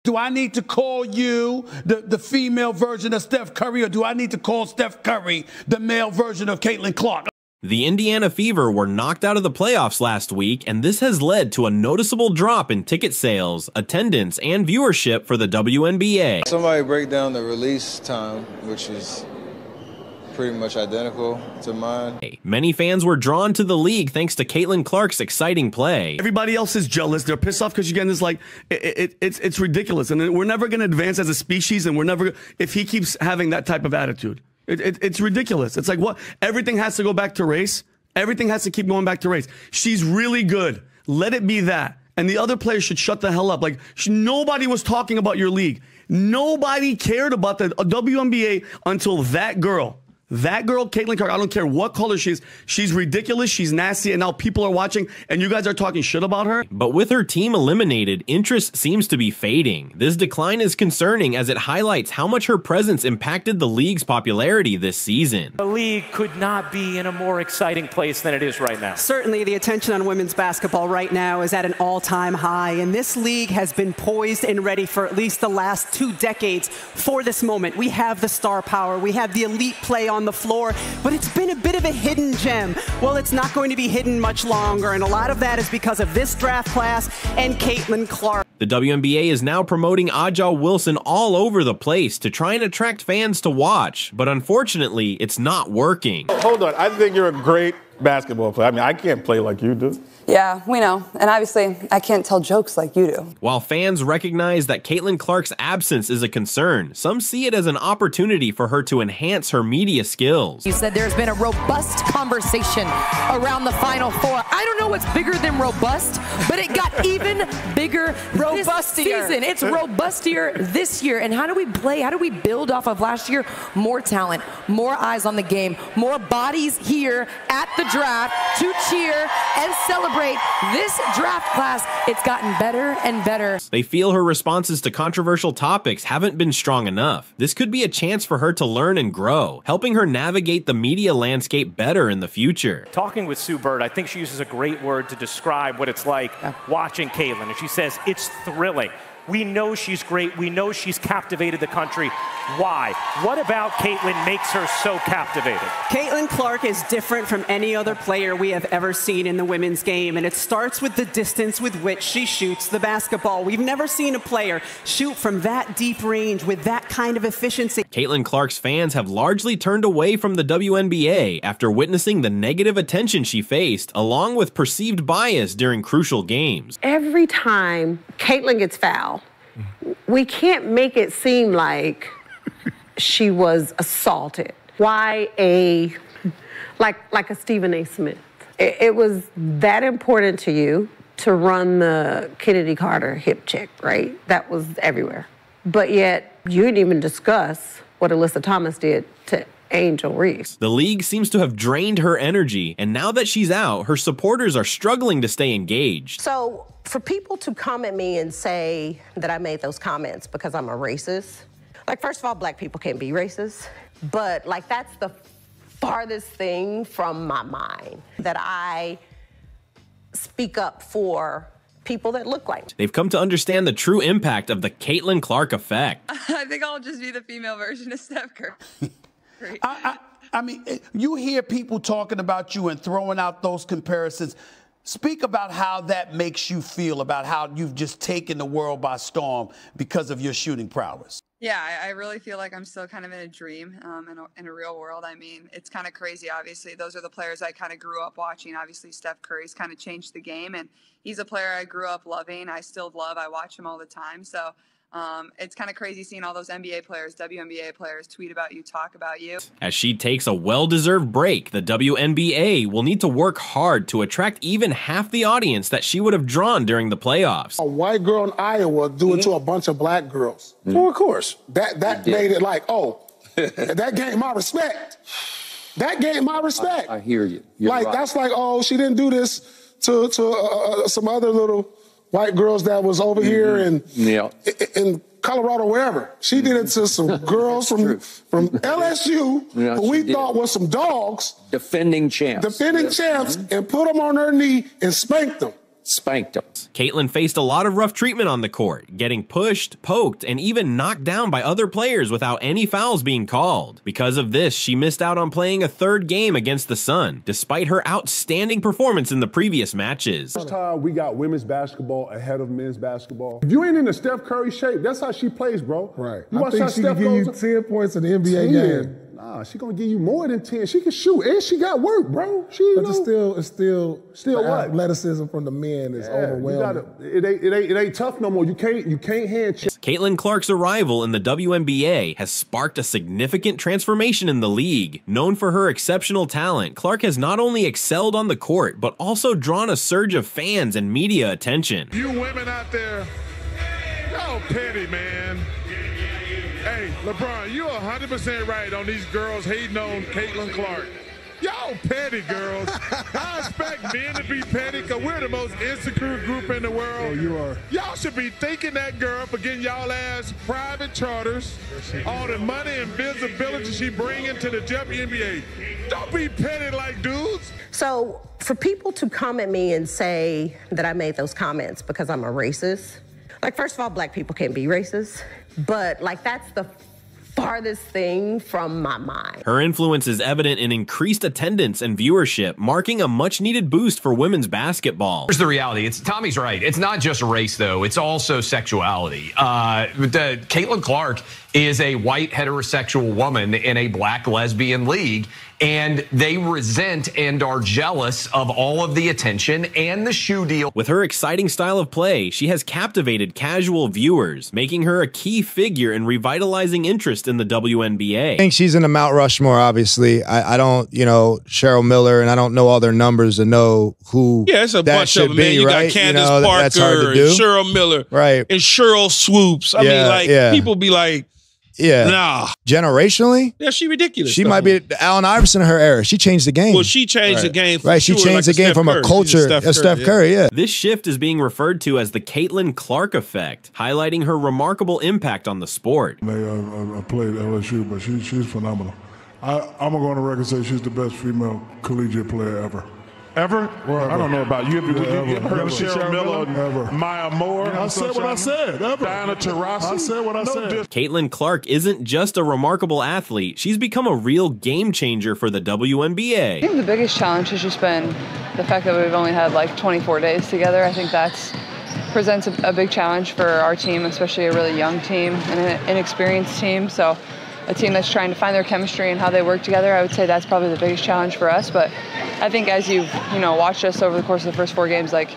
Do I need to call you the female version of Steph Curry, or do I need to call Steph Curry the male version of Caitlin Clark? The Indiana Fever were knocked out of the playoffs last week, and this has led to a noticeable drop in ticket sales, attendance, and viewership for the WNBA. Somebody break down the release time, which is pretty much identical to mine. Many fans were drawn to the league thanks to Caitlin Clark's exciting play. Everybody else is jealous. They're pissed off because you're getting this, like, it's ridiculous. And we're never going to advance as a species, and we're never, if he keeps having that type of attitude. It's ridiculous. It's like, what? Everything has to go back to race. Everything has to keep going back to race. She's really good. Let it be that. And the other players should shut the hell up. Like, nobody was talking about your league. Nobody cared about the WNBA until that girl. That girl, Caitlin Clark, I don't care what color she is. She's ridiculous. She's nasty. And now people are watching and you guys are talking shit about her. But with her team eliminated, interest seems to be fading. This decline is concerning as it highlights how much her presence impacted the league's popularity this season. The league could not be in a more exciting place than it is right now. Certainly the attention on women's basketball right now is at an all-time high. And this league has been poised and ready for at least the last 2 decades for this moment. We have the star power. We have the elite play on the floor, but it's been a bit of a hidden gem. Well, it's not going to be hidden much longer, and a lot of that is because of this draft class and Caitlin Clark. The WNBA is now promoting Aja Wilson all over the place to try and attract fans to watch, but unfortunately, it's not working. Hold on, I think you're a great basketball player. I mean, I can't play like you do. Yeah, we know. And obviously, I can't tell jokes like you do. While fans recognize that Caitlin Clark's absence is a concern, some see it as an opportunity for her to enhance her media skills. You said there's been a robust conversation around the Final Four. I don't know what's bigger than robust, but it got even bigger this season. It's robustier this year. And how do we play? How do we build off of last year? More talent, more eyes on the game, more bodies here at the draft to cheer and celebrate this draft class. It's gotten better and better. They feel her responses to controversial topics haven't been strong enough. This could be a chance for her to learn and grow, helping her navigate the media landscape better in the future. Talking with Sue Bird, I think she uses a great word to describe what it's like watching Caitlin. And she says, it's thrilling. We know she's great. We know she's captivated the country. Why? What about Caitlin makes her so captivated? Caitlin Clark is different from any other player we have ever seen in the women's game, and it starts with the distance with which she shoots the basketball. We've never seen a player shoot from that deep range with that kind of efficiency. Caitlin Clark's fans have largely turned away from the WNBA after witnessing the negative attention she faced, along with perceived bias during crucial games. Every time Caitlin gets fouled, we can't make it seem like she was assaulted. Why like a Stephen A. Smith? It was that important to you to run the Kennedy Carter hip check, right? That was everywhere. But yet you didn't even discuss what Alyssa Thomas did to Angel Reese. The league seems to have drained her energy, and now that she's out, her supporters are struggling to stay engaged. So for people to come at me and say that I made those comments because I'm a racist, like, first of all, black people can't be racist, but like, that's the farthest thing from my mind, that I speak up for people that look like me. They've come to understand the true impact of the Caitlin Clark effect. I think I'll just be the female version of Steph Curry. I mean, you hear people talking about you and throwing out those comparisons. Speak about how that makes you feel, about how you've just taken the world by storm because of your shooting prowess. Yeah, I really feel like I'm still kind of in a dream, in a real world. I mean, it's kind of crazy, obviously. Those are the players I kind of grew up watching. Obviously, Steph Curry's kind of changed the game, and he's a player I grew up loving. I still love. I watch him all the time. So it's kind of crazy seeing all those NBA players, WNBA players tweet about you, talk about you. As she takes a well-deserved break, the WNBA will need to work hard to attract even half the audience that she would have drawn during the playoffs. A white girl in Iowa do it to a bunch of black girls. Well, of course. That made it like, oh, that gained my respect. That gained my respect. I hear you. Like, right. That's like, oh, she didn't do this to some other little white girls that was over here in Colorado, wherever. She did it to some girls from LSU who we thought was some dogs. Defending champs. And put them on her knee and spanked them. spanked them. Caitlin faced a lot of rough treatment on the court, getting pushed, poked, and even knocked down by other players without any fouls being called. Because of this, she missed out on playing a third game against the Sun, despite her outstanding performance in the previous matches. First time we got women's basketball ahead of men's basketball. If you ain't in the Steph Curry shape, that's how she plays, bro. Right. You I think she can give you 10 points in the NBA game. Nah, she gonna give you more than 10. She can shoot, and she got work, bro. But it's still what? Athleticism from the men is overwhelming. It ain't tough no more. You can't hand check. Caitlin Clark's arrival in the WNBA has sparked a significant transformation in the league. Known for her exceptional talent, Clark has not only excelled on the court, but also drawn a surge of fans and media attention. You women out there, y'all petty, man. Hey, LeBron, you're 100% right on these girls hating on Caitlin Clark. Y'all petty, girls. I expect men to be petty because we're the most insecure group in the world. Oh, you are. Y'all should be thanking that girl for getting y'all ass private charters, all the money and visibility she bringing to the WNBA. Don't be petty like dudes. So for people to come at me and say that I made those comments because I'm a racist, like, first of all, black people can't be racist, but like that's the farthest thing from my mind. Her influence is evident in increased attendance and viewership, marking a much-needed boost for women's basketball. Here's the reality. Tommy's right. It's not just race, though. It's also sexuality. Caitlin Clark is a white heterosexual woman in a black lesbian league, and they resent and are jealous of all of the attention and the shoe deal. With her exciting style of play, she has captivated casual viewers, making her a key figure in revitalizing interest in the WNBA. I think she's in the Mount Rushmore, obviously. I don't, Cheryl Miller, and I don't know all their numbers to know who it's a that bunch should of them, be, man. You right? got Candace Parker and Cheryl Miller right. and Cheryl Swoops. I mean, people be like, nah. Generationally? Yeah, she ridiculous. She might be Allen Iverson in her era. She changed the game. Well, she changed the game. Right, she changed the game from a culture of Steph Curry, yeah. This shift is being referred to as the Caitlin Clark effect, highlighting her remarkable impact on the sport. I played LSU, but she's phenomenal. I'm going to go on the record and say she's the best female collegiate player ever. Ever? Well, I don't know about you. You ever heard of Cheryl Miller, Maya Moore? I said what I said. Ever. Diana Taurasi? I said what I said. Caitlin Clark isn't just a remarkable athlete. She's become a real game changer for the WNBA. I think the biggest challenge has just been the fact that we've only had like 24 days together. I think that's presents a big challenge for our team, especially a really young team and an inexperienced team. So a team that's trying to find their chemistry and how they work together, I would say that's probably the biggest challenge for us. But I think as you've watched us over the course of the first 4 games, like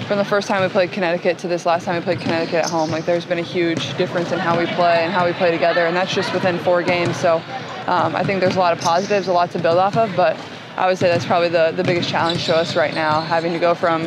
from the first time we played Connecticut to this last time we played Connecticut at home, like there's been a huge difference in how we play and how we play together, and that's just within 4 games. So I think there's a lot of positives, a lot to build off of, but I would say that's probably the biggest challenge to us right now, having to go from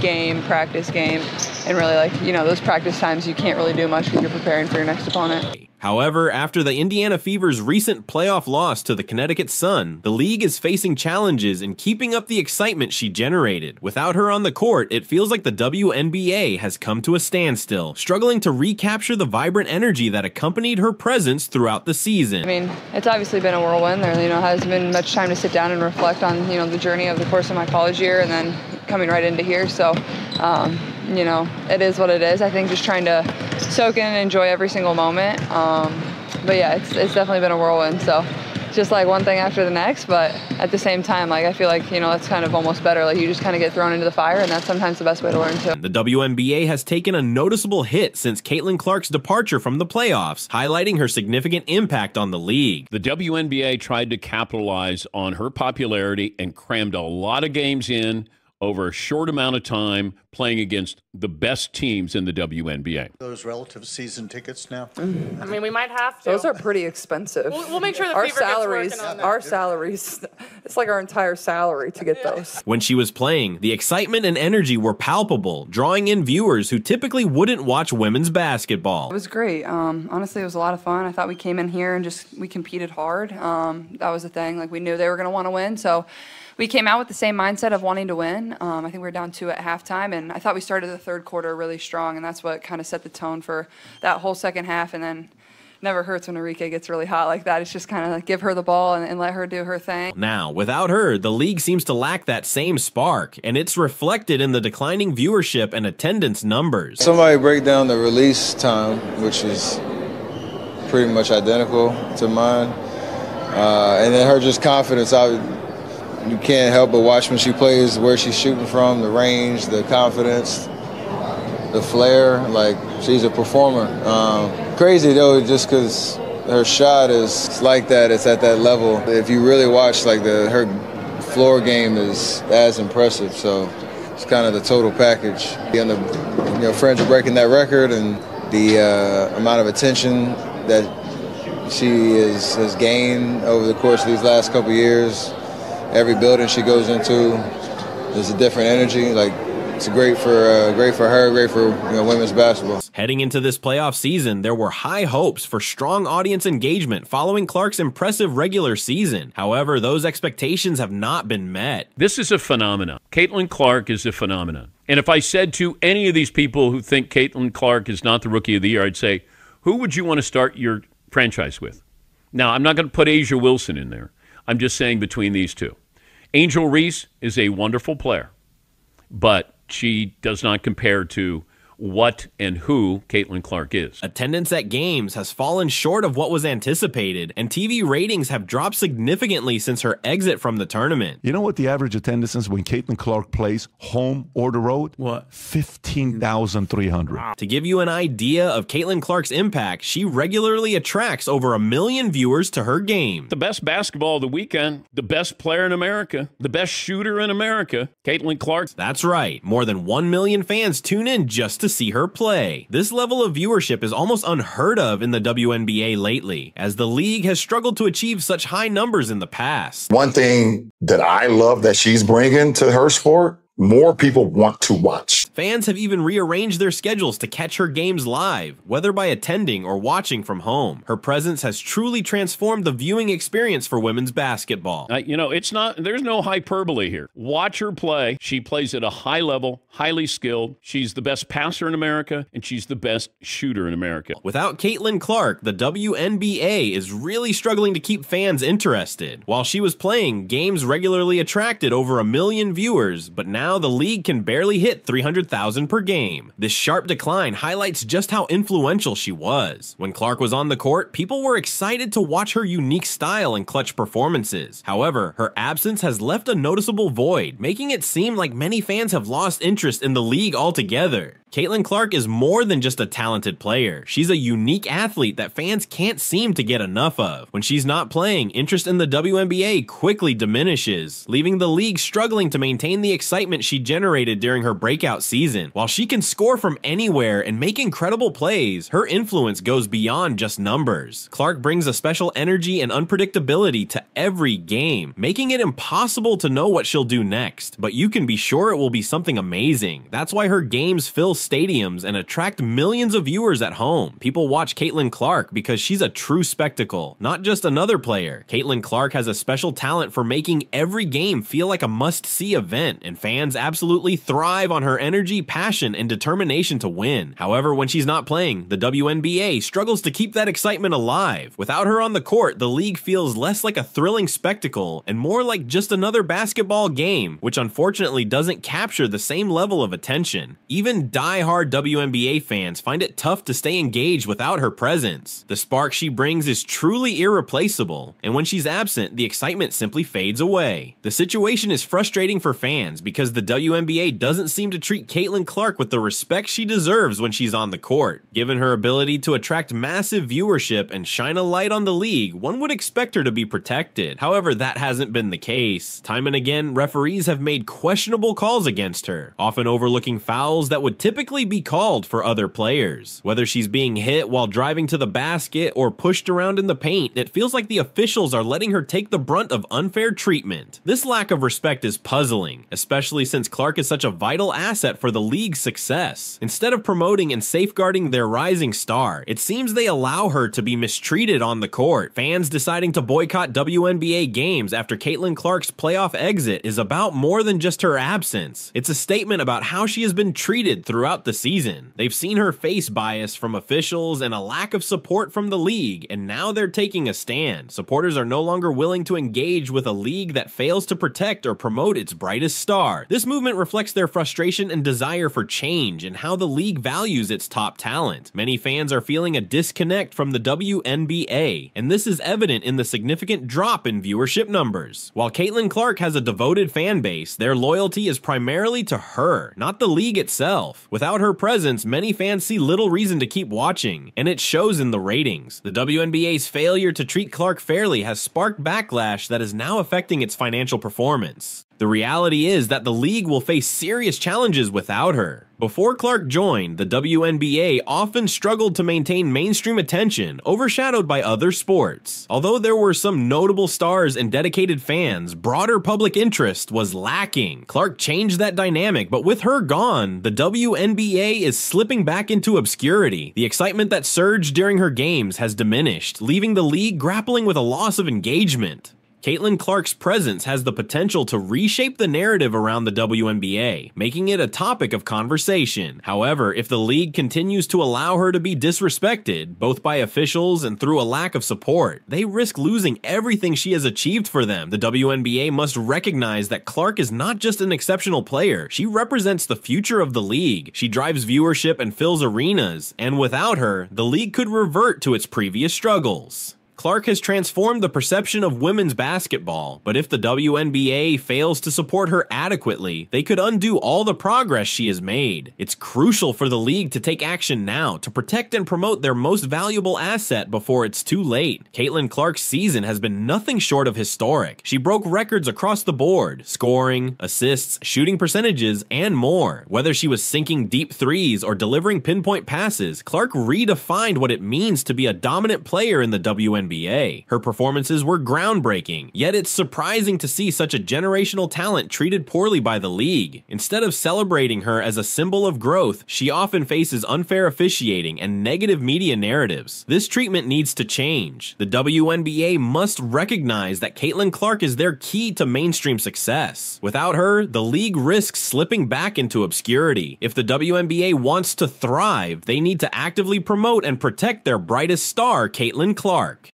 game, practice, game, and really those practice times you can't really do much because you're preparing for your next opponent. However, after the Indiana Fever's recent playoff loss to the Connecticut Sun, the league is facing challenges in keeping up the excitement she generated. Without her on the court, it feels like the WNBA has come to a standstill, struggling to recapture the vibrant energy that accompanied her presence throughout the season. I mean, it's obviously been a whirlwind. There hasn't been much time to sit down and reflect on the journey of the course of my college year and then coming right into here. So it is what it is. I think just trying to soak in and enjoy every single moment. But yeah, it's definitely been a whirlwind. So just like one thing after the next, but at the same time, I feel like, that's kind of almost better. You just kind of get thrown into the fire, and that's sometimes the best way to learn too. The WNBA has taken a noticeable hit since Caitlin Clark's departure from the playoffs, highlighting her significant impact on the league. The WNBA tried to capitalize on her popularity and crammed a lot of games in over a short amount of time, playing against the best teams in the WNBA. Those relative season tickets now? I mean, we might have to. Those are pretty expensive. We'll make sure the our Fever gets salaries, working on that. our salaries, it's like our entire salary to get those. When she was playing, the excitement and energy were palpable, drawing in viewers who typically wouldn't watch women's basketball. It was great. Honestly, it was a lot of fun. I thought we came in here and we competed hard. That was the thing. We knew they were going to want to win, so we came out with the same mindset of wanting to win. I think we were down 2 at halftime, and I thought we started the third quarter really strong, and that's what kind of set the tone for that whole second half. And then never hurts when Arike gets really hot like that. It's just kind of like give her the ball and let her do her thing. Now, without her, the league seems to lack that same spark, and it's reflected in the declining viewership and attendance numbers. Somebody break down the release time, which is pretty much identical to mine. And then her just confidence. You can't help but watch when she plays, where she's shooting from, the range, the confidence, the flair. Like, she's a performer. Crazy, though, just because her shot is like that. It's at that level. If you really watch, like, her floor game is as impressive. So it's kind of the total package. And the French breaking that record and the amount of attention that she has gained over the course of these last couple years. Every building she goes into, there's a different energy. Like, it's great for her, great for women's basketball. Heading into this playoff season, there were high hopes for strong audience engagement following Clark's impressive regular season. However, those expectations have not been met. This is a phenomenon. Caitlin Clark is a phenomenon. And if I said to any of these people who think Caitlin Clark is not the Rookie of the Year, I'd say, who would you want to start your franchise with? Now, I'm not going to put Asia Wilson in there. I'm just saying between these two. Angel Reese is a wonderful player, but she does not compare to what and who Caitlin Clark is. Attendance at games has fallen short of what was anticipated, and TV ratings have dropped significantly since her exit from the tournament. You know what the average attendance is when Caitlin Clark plays home or the road? What? 15,300. To give you an idea of Caitlin Clark's impact, she regularly attracts over 1 million viewers to her game. The best basketball of the weekend, the best player in America, the best shooter in America, Caitlin Clark. That's right. More than 1 million fans tune in just to see her play. This level of viewership is almost unheard of in the WNBA lately, as the league has struggled to achieve such high numbers in the past. One thing that I love that she's bringing to her sport, more people want to watch. Fans have even rearranged their schedules to catch her games live, whether by attending or watching from home. Her presence has truly transformed the viewing experience for women's basketball. There's no hyperbole here. Watch her play. She plays at a high level, highly skilled. She's the best passer in America, and she's the best shooter in America. Without Caitlin Clark, the WNBA is really struggling to keep fans interested. While she was playing, games regularly attracted over 1 million viewers, but now the league can barely hit 300,000 per game. This sharp decline highlights just how influential she was. When Clark was on the court, people were excited to watch her unique style and clutch performances. However, her absence has left a noticeable void, making it seem like many fans have lost interest in the league altogether. Caitlin Clark is more than just a talented player. She's a unique athlete that fans can't seem to get enough of. When she's not playing, interest in the WNBA quickly diminishes, leaving the league struggling to maintain the excitement she generated during her breakout season. While she can score from anywhere and make incredible plays, her influence goes beyond just numbers. Clark brings a special energy and unpredictability to every game, making it impossible to know what she'll do next. But you can be sure it will be something amazing. That's why her games fill stadiums and attract millions of viewers at home. People watch Caitlin Clark because she's a true spectacle, not just another player. Caitlin Clark has a special talent for making every game feel like a must-see event, and fans absolutely thrive on her energy, passion, and determination to win. However, when she's not playing, the WNBA struggles to keep that excitement alive. Without her on the court, the league feels less like a thrilling spectacle and more like just another basketball game, which unfortunately doesn't capture the same level of attention. Even die-hard WNBA fans find it tough to stay engaged without her presence. The spark she brings is truly irreplaceable, and when she's absent, the excitement simply fades away. The situation is frustrating for fans because the WNBA doesn't seem to treat Caitlin Clark with the respect she deserves when she's on the court. Given her ability to attract massive viewership and shine a light on the league, one would expect her to be protected. However, that hasn't been the case. Time and again, referees have made questionable calls against her, often overlooking fouls that would typically be called for other players. Whether she's being hit while driving to the basket or pushed around in the paint, it feels like the officials are letting her take the brunt of unfair treatment. This lack of respect is puzzling, especially since Clark is such a vital asset for the league's success. Instead of promoting and safeguarding their rising star, it seems they allow her to be mistreated on the court. Fans deciding to boycott WNBA games after Caitlin Clark's playoff exit is about more than just her absence. It's a statement about how she has been treated throughout the season. They've seen her face bias from officials and a lack of support from the league, and now they're taking a stand. Supporters are no longer willing to engage with a league that fails to protect or promote its brightest star. This movement reflects their frustration and desire for change and how the league values its top talent. Many fans are feeling a disconnect from the WNBA, and this is evident in the significant drop in viewership numbers. While Caitlin Clark has a devoted fan base, their loyalty is primarily to her, not the league itself. Without her presence, many fans see little reason to keep watching, and it shows in the ratings. The WNBA's failure to treat Clark fairly has sparked backlash that is now affecting its financial performance. The reality is that the league will face serious challenges without her. Before Clark joined, the WNBA often struggled to maintain mainstream attention, overshadowed by other sports. Although there were some notable stars and dedicated fans, broader public interest was lacking. Clark changed that dynamic, but with her gone, the WNBA is slipping back into obscurity. The excitement that surged during her games has diminished, leaving the league grappling with a loss of engagement. Caitlin Clark's presence has the potential to reshape the narrative around the WNBA, making it a topic of conversation. However, if the league continues to allow her to be disrespected, both by officials and through a lack of support, they risk losing everything she has achieved for them. The WNBA must recognize that Clark is not just an exceptional player, she represents the future of the league. She drives viewership and fills arenas, and without her, the league could revert to its previous struggles. Clark has transformed the perception of women's basketball, but if the WNBA fails to support her adequately, they could undo all the progress she has made. It's crucial for the league to take action now to protect and promote their most valuable asset before it's too late. Caitlin Clark's season has been nothing short of historic. She broke records across the board: scoring, assists, shooting percentages, and more. Whether she was sinking deep threes or delivering pinpoint passes, Clark redefined what it means to be a dominant player in the WNBA. Her performances were groundbreaking, yet it's surprising to see such a generational talent treated poorly by the league. Instead of celebrating her as a symbol of growth, she often faces unfair officiating and negative media narratives. This treatment needs to change. The WNBA must recognize that Caitlin Clark is their key to mainstream success. Without her, the league risks slipping back into obscurity. If the WNBA wants to thrive, they need to actively promote and protect their brightest star, Caitlin Clark.